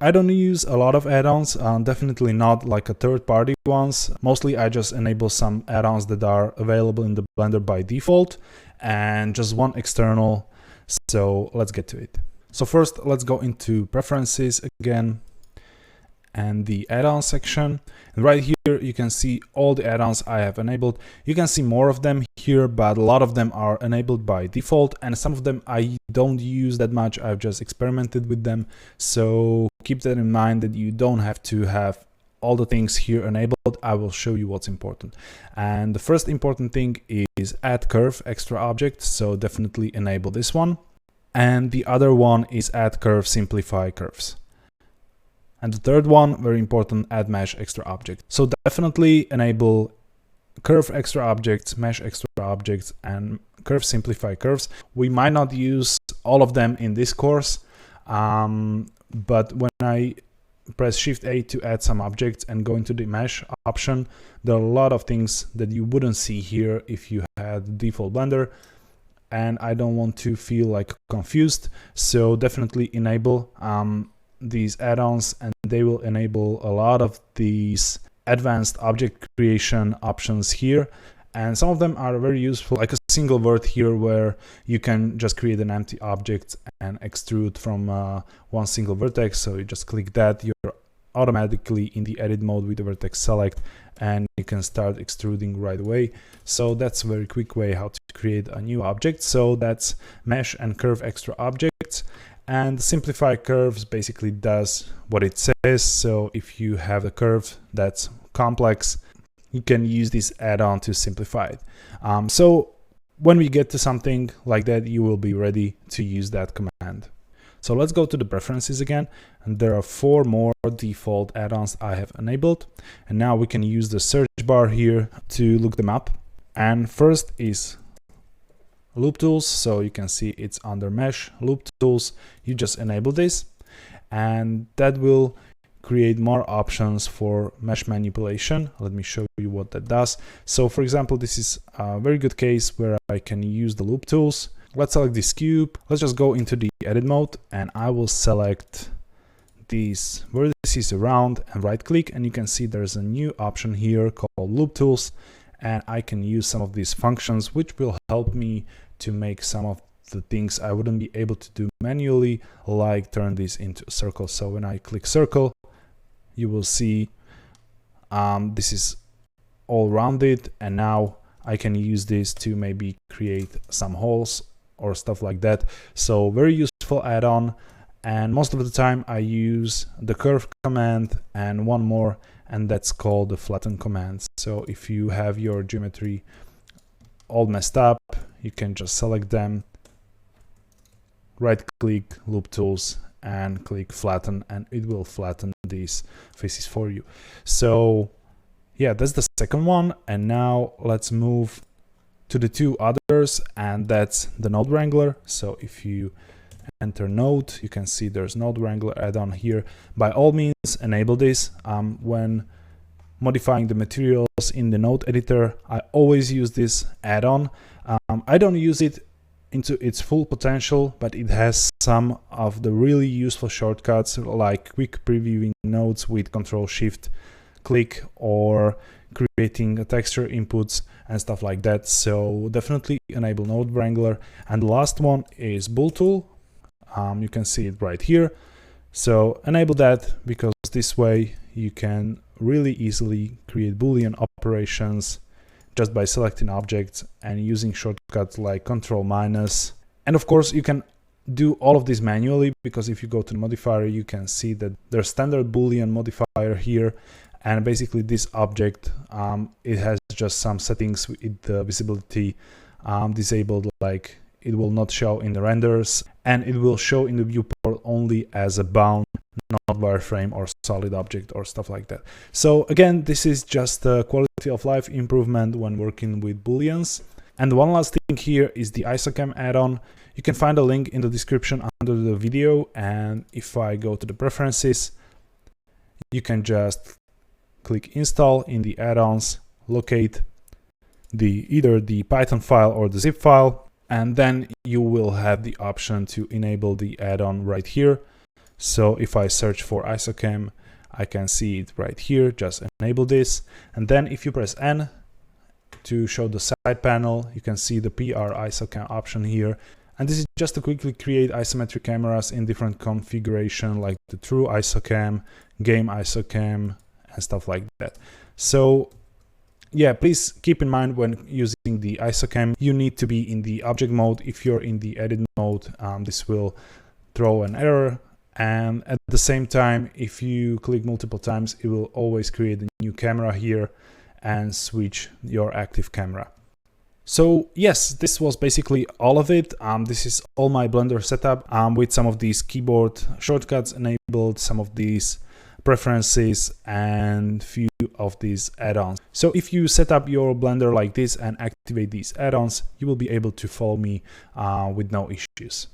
I don't use a lot of add-ons, definitely not like a third-party ones. Mostly I just enable some add-ons that are available in the Blender by default and just one external. So let's get to it. So first let's go into preferences again and the add-on section. And right here you can see all the add-ons I have enabled. You can see more of them here, but a lot of them are enabled by default, and some of them I don't use that much. I've just experimented with them, so keep that in mind that you don't have to have all the things here enabled. I will show you what's important. And the first important thing is add curve extra object, so definitely enable this one. And the other one is add curve simplify curves. And the third one, very important, add mesh extra object. So definitely enable curve extra objects, mesh extra objects, and curve simplify curves. We might not use all of them in this course, but when I press Shift A to add some objects and go into the mesh option, there are a lot of things that you wouldn't see here if you had default Blender, and I don't want to feel like confused. So definitely enable these add-ons, and they will enable a lot of these advanced object creation options here. And some of them are very useful, like a single word here where you can just create an empty object and extrude from one single vertex. So you just click that, you're automatically in the edit mode with the vertex select, and you can start extruding right away. So that's a very quick way how to create a new object. So that's mesh and curve extra objects. And simplify curves basically does what it says. So if you have a curve that's complex, you can use this add-on to simplify it. So when we get to something like that, you will be ready to use that command. So let's go to the preferences again, and there are 4 more default add-ons I have enabled. And now we can use the search bar here to look them up. And first is loop tools. So you can see it's under mesh loop tools. You just enable this, and that will create more options for mesh manipulation. Let me show you what that does. So for example, this is a very good case where I can use the loop tools. Let's select this cube. Let's just go into the edit mode, and I will select these vertices around and right click, and you can see there's a new option here called loop tools, and I can use some of these functions which will help me to make some of the things I wouldn't be able to do manually, like turn this into a circle. So when I click circle, you will see this is all rounded, and now I can use this to maybe create some holes or stuff like that. So very useful add-on, and most of the time I use the curve command and one more, and that's called the flatten command. So if you have your geometry all messed up, you can just select them, right click loop tools and click flatten, and it will flatten these faces for you. So yeah, that's the second one. And now let's move to the 2 others, and that's the Node Wrangler. So if you enter node, you can see there's Node Wrangler add-on here. By all means, enable this. When modifying the materials in the node editor, I always use this add-on. I don't use it into its full potential, but it has some of the really useful shortcuts, like quick previewing nodes with Ctrl-Shift-Click, or creating texture inputs and stuff like that. So definitely enable Node Wrangler. And the last one is Bool tool. You can see it right here. So enable that, because this way you can really easily create Boolean operations just by selecting objects and using shortcuts like Ctrl-. And of course you can do all of this manually, because if you go to the modifier, you can see that there's standard Boolean modifier here, and basically this object, it has just some settings with the visibility disabled, like it will not show in the renders, and it will show in the viewport only as a bound, not wireframe or solid object or stuff like that. So again, this is just a quality of life improvement when working with Booleans. And one last thing here is the IsoCam add-on. You can find a link in the description under the video, and if I go to the preferences, you can just click install in the add-ons, locate either the Python file or the zip file, and then you will have the option to enable the add-on right here. So if I search for ISOCAM, I can see it right here. Just enable this. And then if you press N to show the side panel, you can see the PR ISOCAM option here. And this is just to quickly create isometric cameras in different configuration, like the true ISOCAM, game ISOCAM, and stuff like that. So yeah, please keep in mind when using the ISOCAM, you need to be in the object mode. If you're in the edit mode, this will throw an error. And at the same time, if you click multiple times, it will always create a new camera here and switch your active camera. So yes, this was basically all of it. This is all my Blender setup with some of these keyboard shortcuts enabled, some of these preferences, and few of these add-ons. So if you set up your Blender like this and activate these add-ons, you will be able to follow me with no issues.